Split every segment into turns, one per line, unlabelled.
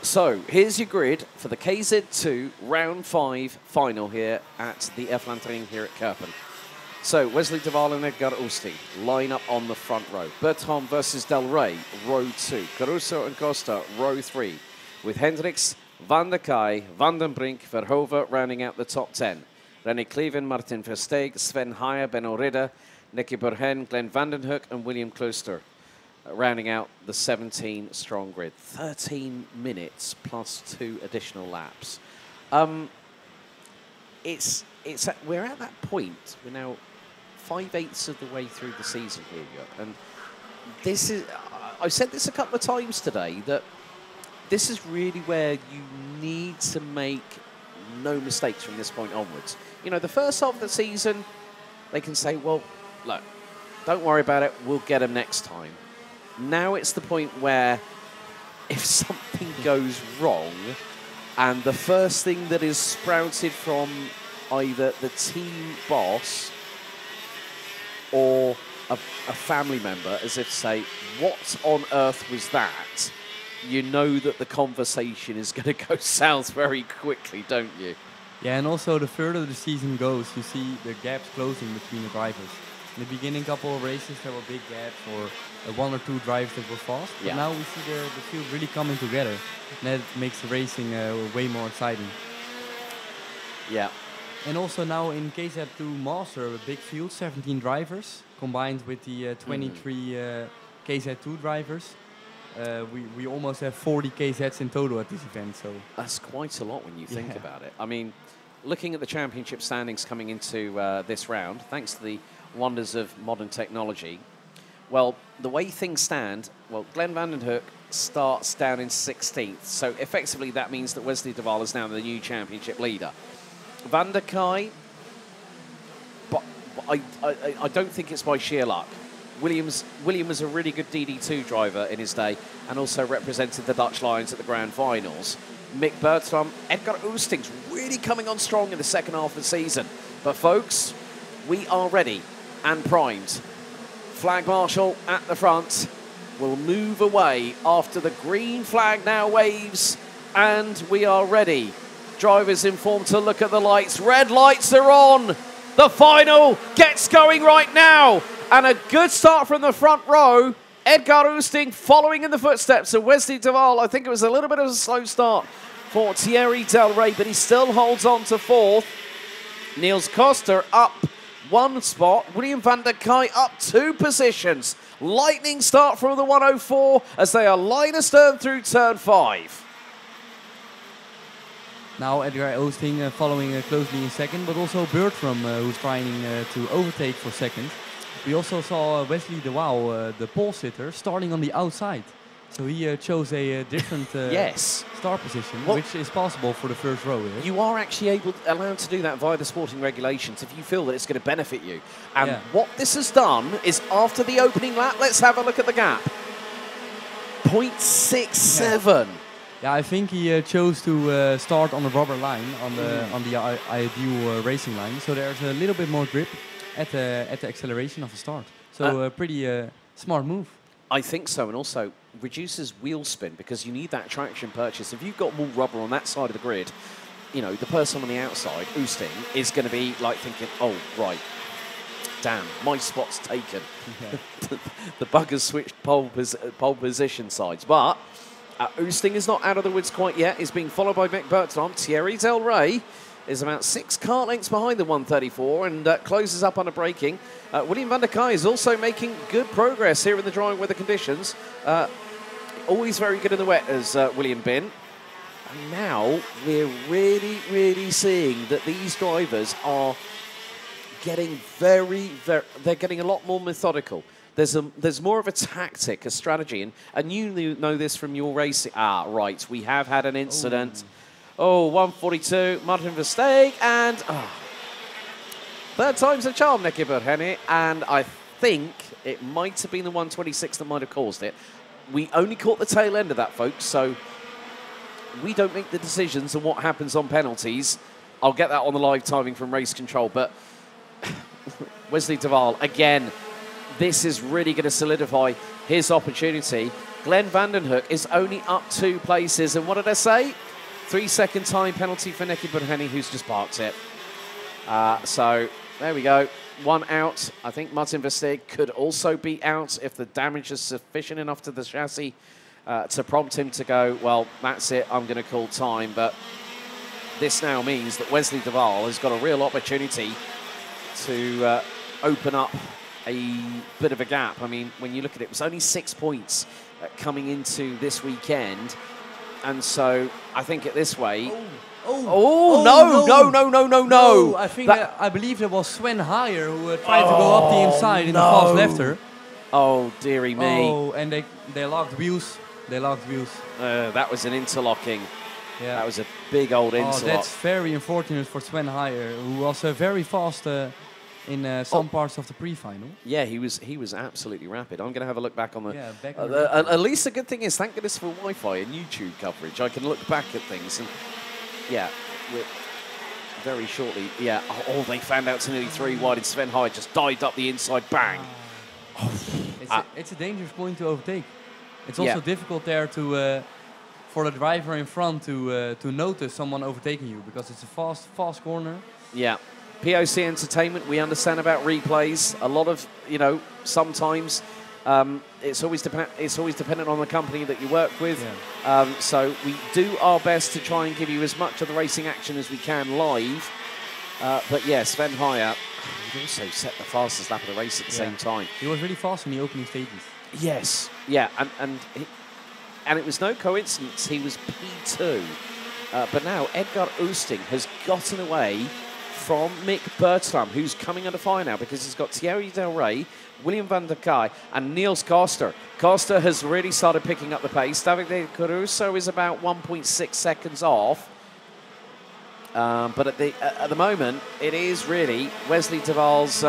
So, here's your grid for the KZ2 Round 5 final here at the F-Lantering here at Kerpen. So, Wesley de Waal and Edgar Oosting line up on the front row. Bertrand versus Del Rey, row 2. Caruso and Costa, row 3. With Hendricks, Van der Kay, Van den Brink, Verhoeven rounding out the top 10. René Kleven, Martin Versteeg, Sven Heyer, Benno Ridder, Nicky Burhen, Glenn Vandenhoek and William Klooster. Rounding out the 17-strong grid. 13 minutes plus 2 additional laps. We're at that point. We're now 5/8 of the way through the season here, and this is. I've said this a couple of times today that this is really where you need to make no mistakes from this point onwards. You know, the first half of the season, they can say, "Well, look, don't worry about it. We'll get them next time." Now it's the point where if something goes wrong and the first thing that is sprouted from either the team boss or a family member, as if to say, what on earth was that? You know that the conversation is going to go south very quickly, don't you?
Yeah, and also the further the season goes, you see the gaps closing between the drivers. In the beginning couple of races, there were big gaps or 1 or 2 drivers that were fast. But now we see the field really coming together. And that makes the racing way more exciting.
Yeah.
And also now in KZ2 Master, a big field, 17 drivers, combined with the 23 KZ2 drivers. We almost have 40 KZs in total at this event. So
that's quite a lot when you think about it. I mean, looking at the championship standings coming into this round, thanks to the wonders of modern technology, well, the way things stand, well, Glenn Vandenhoek starts down in 16th. So effectively that means that Wesley de Waal is now the new championship leader. Van der Kay, but I don't think it's by sheer luck. William was a really good DD2 driver in his day and also represented the Dutch Lions at the Grand Finals. Mick Bertram, Edgar Oosting's really coming on strong in the second half of the season. But folks, we are ready and primed. Flag Marshal at the front will move away after the green flag now waves, and we are ready. Drivers informed to look at the lights. Red lights are on. The final gets going right now. And a good start from the front row. Edgar Oosting following in the footsteps of Wesley de Waal. I think it was a little bit of a slow start for Thierry Del Rey, but he still holds on to 4th. Niels Koster up 1 spot. William van der Kay up 2 positions. Lightning start from the 104 as they are line astern through turn 5.
Now Edgar Oosting following closely in second, but also Bertram who's trying to overtake for second. We also saw Wesley de Waal, the pole sitter, starting on the outside. So he chose a different start position, which is possible for the first row. Here.
You are actually allowed to do that via the sporting regulations if you feel that it's going to benefit you. And what this has done is after the opening lap, let's have a look at the gap. 0.67.
Yeah, I think he chose to start on the rubber line, on the ideal racing line. So there's a little bit more grip at the acceleration of the start. So a pretty smart move.
I think so, and also reduces wheel spin because you need that traction purchase. If you've got more rubber on that side of the grid, you know, the person on the outside, Oosting, is going to be like thinking, oh, right, damn, my spot's taken. The bugger's switched pole position sides. But Oosting is not out of the woods quite yet. He's being followed by Mick Bertram. Thierry Del Rey is about 6 car lengths behind the 134 and closes up on a braking. William van der Kay is also making good progress here in the drying weather conditions. Always very good in the wet as William Bin. And now we're really seeing that these drivers are getting they're getting a lot more methodical. There's more of a tactic, a strategy, and you know this from your racing. Ah, right, we have had an incident. Oh, 142, Martin Versteeg, and third time's a charm, Nicky Burhen, and I think it might have been the 126 that might have caused it. We only caught the tail end of that, folks, so we don't make the decisions on what happens on penalties. I'll get that on the live timing from Race Control, but Wesley de Waal, again, this is really going to solidify his opportunity. Glenn Vandenhoek is only up 2 places. And what did I say? 3-second time penalty for Neki Burheni, who's just parked it. So there we go. 1 out. I think Martin Versteeg could also be out if the damage is sufficient enough to the chassis to prompt him to go, well, that's it, I'm going to call time. But this now means that Wesley de Waal has got a real opportunity to open up a bit of a gap. I mean, when you look at it, it was only 6 points coming into this weekend. And so I think it this way. No.
I think I believe it was Sven Heyer who tried to go up the inside in the fast lefter.
Oh, dearie me.
Oh, and they locked wheels.
That was an interlocking.
Yeah.
That was a big old interlock.
Oh, that's very unfortunate for Sven Heyer, who was very fast in some parts of the pre-final.
Yeah, he was absolutely rapid. I'm going to have a look back on the...
Yeah, back
at least the good thing is, thank goodness for Wi-Fi and YouTube coverage. I can look back at things and, yeah, very shortly, yeah. Oh, they found out to nearly 3 wide and Sven Heyer just dived up the inside, bang.
It's a dangerous point to overtake. It's also difficult there to... for the driver in front to notice someone overtaking you, because it's a fast corner.
Yeah. POC Entertainment, we understand about replays. A lot of, sometimes it's always dependent on the company that you work with. Yeah. So we do our best to try and give you as much of the racing action as we can live. But yes, Sven Heyer, he also set the fastest lap of the race at the same time.
He was really fast in the opening stages.
Yes, yeah, and it was no coincidence he was P2. But now Edgar Oosting has gotten away from Mick Bertram, who's coming under fire now because he's got Thierry Del Rey, William van der Kai, and Niels Koster. Koster has really started picking up the pace. Davide Caruso is about 1.6 seconds off. But at the moment, it is really Wesley de Waal's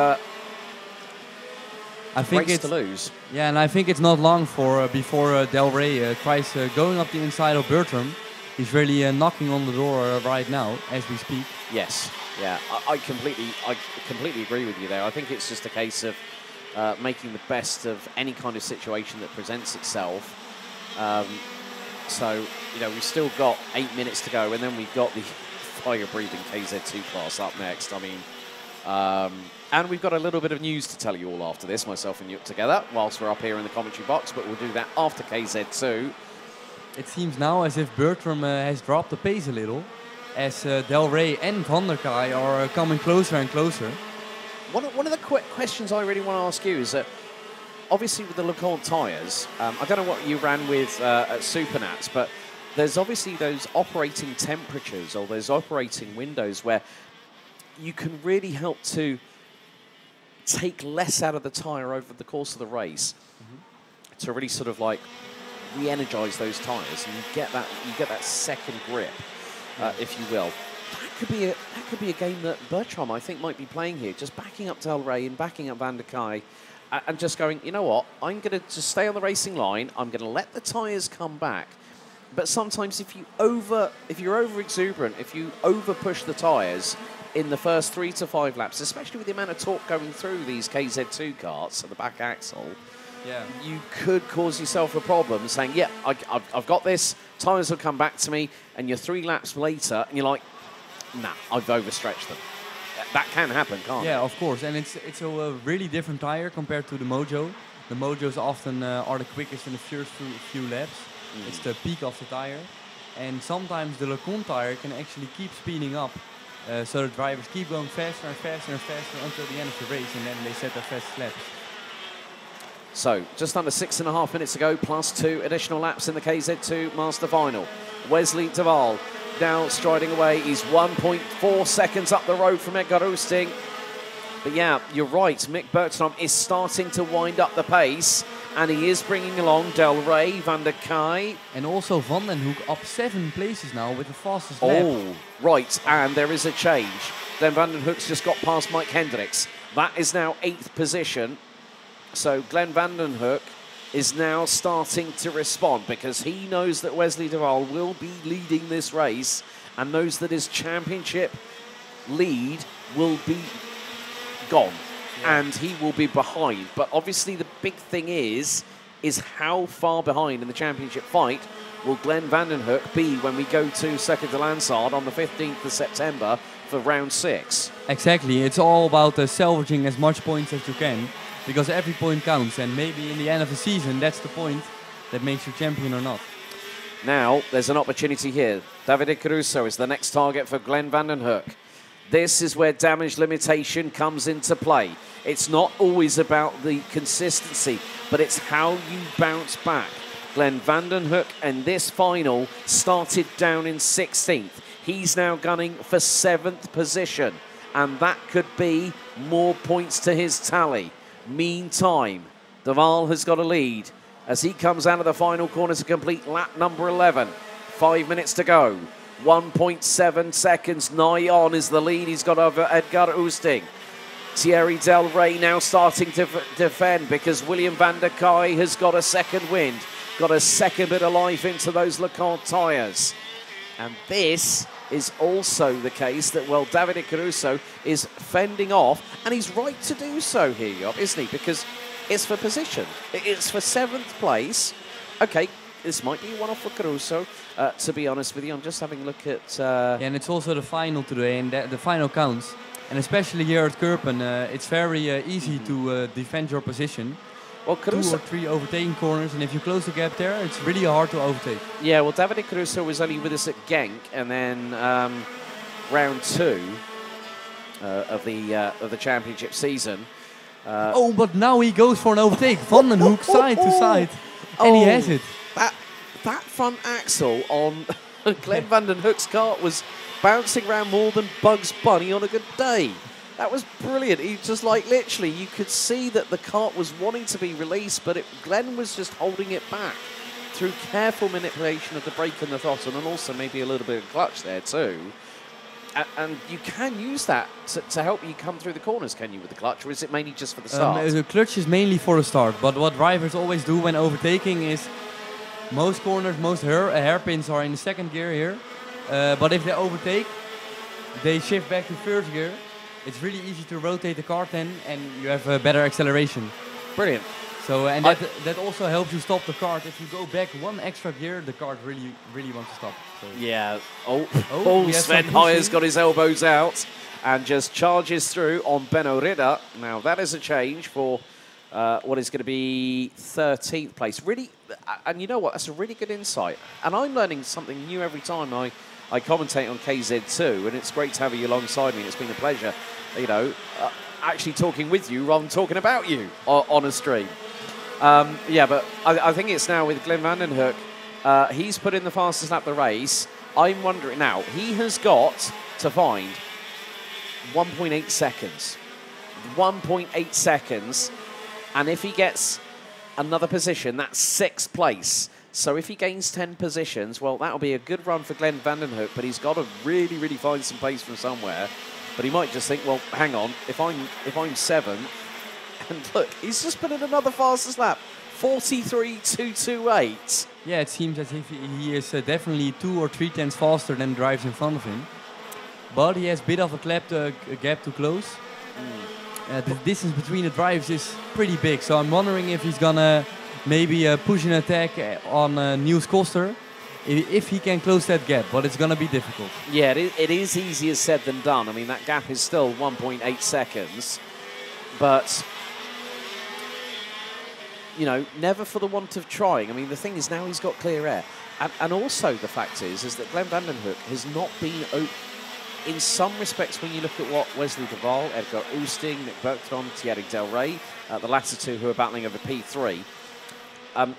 race to lose.
Yeah, and I think it's not long before Del Rey tries going up the inside of Bertram. He's really knocking on the door right now as we speak.
Yes, yeah, I completely agree with you there. I think it's just a case of making the best of any kind of situation that presents itself. So, we've still got 8 minutes to go, and then we've got the fire-breathing KZ2 class up next. I mean, and we've got a little bit of news to tell you all after this, myself and you together, whilst we're up here in the commentary box, but we'll do that after KZ2.
It seems now as if Bertram has dropped the pace a little, as Del Rey and Van der Kai are coming closer and closer.
One of the questions I really want to ask you is that, obviously with the LeCoultre tyres, I don't know what you ran with at Supernats, but there's obviously those operating temperatures or those operating windows where you can really help to take less out of the tyre over the course of the race to really sort of like re-energize those tyres, and you get that second grip, if you will. That could be a game that Bertram, I think, might be playing here, just backing up Del Rey and backing up Van der Kai, and just going, you know what, I'm going to just stay on the racing line. I'm going to let the tyres come back. But sometimes if you're over exuberant, if you over push the tyres in the first 3 to 5 laps, especially with the amount of torque going through these KZ2 karts at the back axle, you could cause yourself a problem saying, yeah, I've got this, tyres will come back to me, and you're 3 laps later, and you're like, nah, I've overstretched them. That can happen, can't it?
Yeah, of course, and it's a really different tyre compared to the Mojo. The Mojos often are the quickest in the first few laps. It's the peak of the tyre. And sometimes the LeCoultre tyre can actually keep speeding up. So the drivers keep going faster and faster and faster until the end of the race, and then they set their fastest laps.
So, just under 6.5 minutes to go, plus 2 additional laps in the KZ2 Master Final. Wesley de Waal now striding away. He's 1.4 seconds up the road from Edgar Oosting. But yeah, you're right, Mick Bertram is starting to wind up the pace, and he is bringing along Del Rey, Van der Kai.
And also Van den Hoek up 7 places now with the fastest lap.
Oh, right, and there is a change. Then Van den Hoek's just got past Mike Hendricks. That is now 8th position. So Glenn Van den Hoek is now starting to respond, because he knows that Wesley de Waal will be leading this race and knows that his championship lead will be gone and he will be behind. But obviously the big thing is is how far behind in the championship fight will Glenn van den Hoek be when we go to Circuit de Lansard on the 15th of September for round 6.
Exactly. It's all about salvaging as much points as you can, because every point counts, and maybe in the end of the season, that's the point that makes you champion or not.
Now, there's an opportunity here. Davide Caruso is the next target for Glenn van den Hoek. This is where damage limitation comes into play. It's not always about the consistency, but it's how you bounce back. Glenn van den Hoek and this final started down in 16th. He's now gunning for 7th position, and that could be more points to his tally. Meantime, De Waal has got a lead as he comes out of the final corner to complete lap number 11. 5 minutes to go. 1.7 seconds. Nigh on is the lead he's got over Edgar Oosting. Thierry Del Rey now starting to defend because William van der Kai has got a second wind, got a second bit of life into those Lecoq tyres. And this is also the case that, well, Davide Caruso is fending off, and he's right to do so here, Job, isn't he? Because it's for position. It's for 7th place. Okay, this might be one off for Caruso. To be honest with you, I'm just having a look at...
Yeah, and it's also the final today, and the final counts. And especially here at Kerpen, it's very easy to defend your position.
Well, Caruso...
2 or 3 overtaking corners, and if you close the gap there, it's really hard to overtake.
Yeah, well, Davide Caruso was only with us at Genk, and then round 2 of the championship season.
Oh, but now he goes for an overtake. Van den Hoek side to side, and he has it.
That front axle on Glenn van den Hoek's kart was bouncing around more than Bugs Bunny on a good day. That was brilliant. He just, like, literally, you could see that the kart was wanting to be released, but Glenn was just holding it back through careful manipulation of the brake and the throttle, and also maybe a little bit of clutch there too. And you can use that to help you come through the corners, can you, with the clutch, or is it mainly just for the start?
The clutch is mainly for the start, but what drivers always do when overtaking is most corners, most hairpins are in the 2nd gear here. But if they overtake, they shift back to 1st gear. It's really easy to rotate the kart then, and you have a better acceleration.
Brilliant.
So, and that also helps you stop the kart. If you go back 1 extra gear, the kart really wants to stop. So.
Yeah. Sven Heyer's got his elbows out and just charges through on Benno Ridder. Now, that is a change for what is going to be 13th place. Really, and you know what? That's a really good insight. And I'm learning something new every time I commentate on KZ2, and it's great to have you alongside me. It's been a pleasure, you know, actually talking with you rather than talking about you on a stream. Yeah, but I think it's now with Glenn van den Hoek. He's put in the fastest lap of the race. I'm wondering now, he has got to find 1.8 seconds. 1.8 seconds. And if he gets another position, that's 6th place. So if he gains 10 positions, well, that'll be a good run for Glenn van den Hoek, but he's got to really, really find some pace from somewhere. But he might just think, well, hang on, if I'm 7th, and look, he's just put in another fastest lap, 43.228.
Yeah, it seems as if he is definitely 2 or 3 tenths faster than drives in front of him. But he has a bit of a gap to close. The distance between the drives is pretty big, so I'm wondering if he's gonna maybe push an attack on Niels Koster if he can close that gap, but it's gonna be difficult.
Yeah, it is easier said than done. I mean, that gap is still 1.8 seconds, but you know, never for the want of trying. I mean, the thing is now he's got clear air, and also the fact is that Glenn van den Hoek has not been in some respects, when you look at what Wesley de Waal, Edgar Oosting, Nick Bergtron, Thierry Del Rey, the latter two who are battling over P3,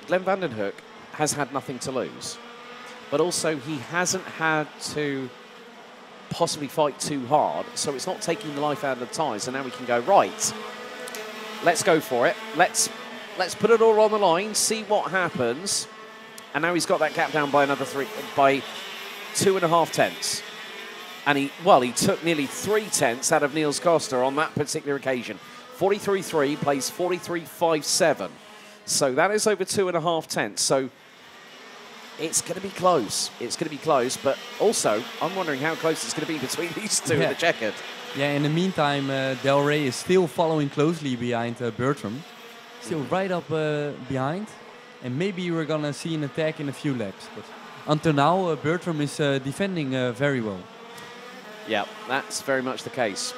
Glenn van den Hoek has had nothing to lose. But also he hasn't had to possibly fight too hard, so it's not taking the life out of the tyres, and now we can go, right, let's go for it. Let's put it all on the line, see what happens. And now he's got that gap down by another 2.5 tenths. And he took nearly 3 tenths out of Niels Koster on that particular occasion. 43.3 plays 43.57. So that is over 2.5 tenths. So it's going to be close. It's going to be close. But also, I'm wondering how close it's going to be between these two in the checkered.
Yeah, in the meantime, Del Rey is still following closely behind Bertram. Still right up behind. And maybe we're going to see an attack in a few laps. But until now, Bertram is defending very well.
Yeah, that's very much the case.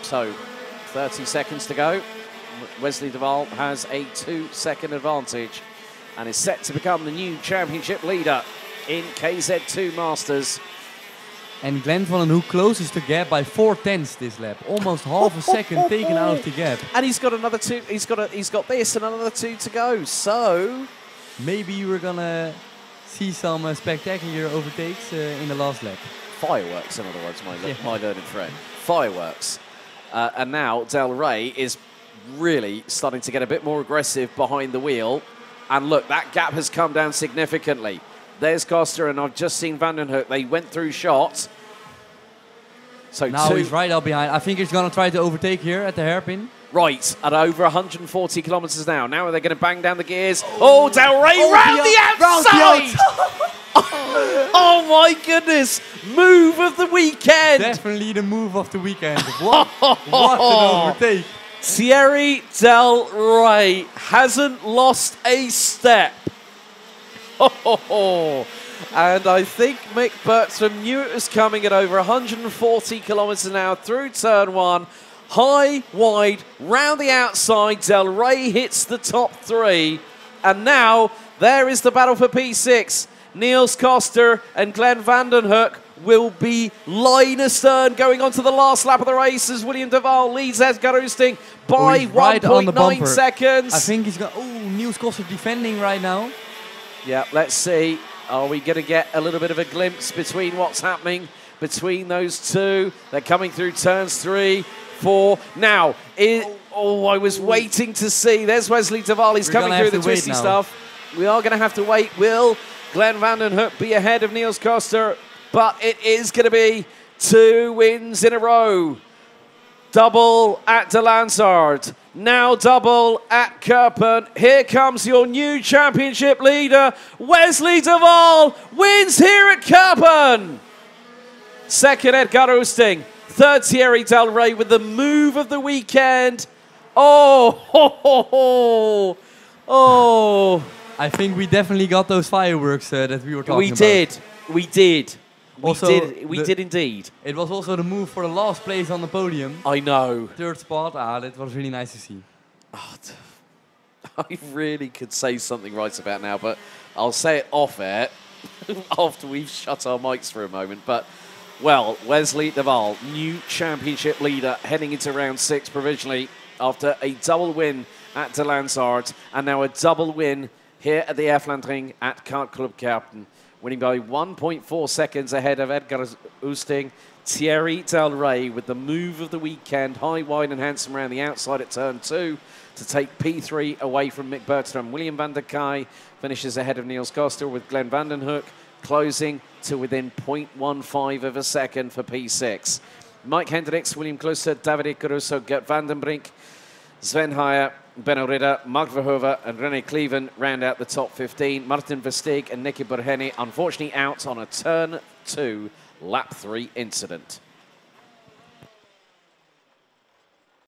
So, 30 seconds to go. Wesley de Waal has a 2-second advantage and is set to become the new championship leader in KZ2 Masters.
And Glenn van den Hoek closes the gap by 4/10 this lap. Almost half a second taken out of the gap.
And he's got another 2. He's got this and another 2 to go. So
maybe we're gonna see some spectacular overtakes in the last lap.
Fireworks, in other words, my learned friend. Fireworks. And now Del Rey is really starting to get a bit more aggressive behind the wheel. And look, that gap has come down significantly. There's Costa, and I've just seen Van den Hoek. They went through shots. So
now he's right up behind. I think he's going to try to overtake here at the hairpin.
Right, at over 140 kilometers now. Now they're going to bang down the gears. Oh, Del Rey round the outside! Oh my goodness! Move of the weekend!
Definitely the move of the weekend. What an overtake!
Thierry Del Rey hasn't lost a step. And I think Mick Bertram knew it was coming at over 140 kilometers an hour through turn 1. High, wide, round the outside. Del Rey hits the top 3. And now there is the battle for P6. Niels Koster and Glenn van den Hoek will be line astern going on to the last lap of the race as William de Waal leads Edgar Oosting by 1.9 seconds.
I think he's got... Oh, Niels Koster defending right now.
Yeah, let's see. Are we going to get a little bit of a glimpse between what's happening between those two? They're coming through turns 3, 4. Now, I was waiting to see. There's Wesley de Waal. He's coming through the twisty stuff. We are going to have to wait. Will Glenn van den Hoek be ahead of Niels Koster? But it is going to be 2 wins in a row. Double at De Lansard. Now double at Kerpen. Here comes your new championship leader. Wesley de Waal wins here at Kerpen. Second, Edgar Oosting. Third, Thierry Del Rey with the move of the weekend. Oh.
I think we definitely got those fireworks that we were talking about.
We did. We did indeed.
It was also the move for the last place on the podium.
I know.
Third spot. That was really nice to see.
Oh, I really could say something right about now, but I'll say it off air after we've shut our mics for a moment. But, well, Wesley de Waal, new championship leader, heading into round 6 provisionally after a double win at De Lansard and now a double win here at the Erflandring at Kart Club Kerpen. Winning by 1.4 seconds ahead of Edgar Oosting. Thierry Del Rey with the move of the weekend, high, wide and handsome around the outside at turn 2 to take P3 away from Mick Bertram. William van der Kai finishes ahead of Niels Koster with Glenn van den Hoek closing to within 0.15 of a second for P6. Mike Hendricks, William Klooster, Davide Caruso, Gert van den Brink, Sven Heijer, Benno Ridder, Mark Verhoeven and René Cleven round out the top 15. Martin Versteeg and Nicky Burheni unfortunately out on a turn 2 lap 3 incident.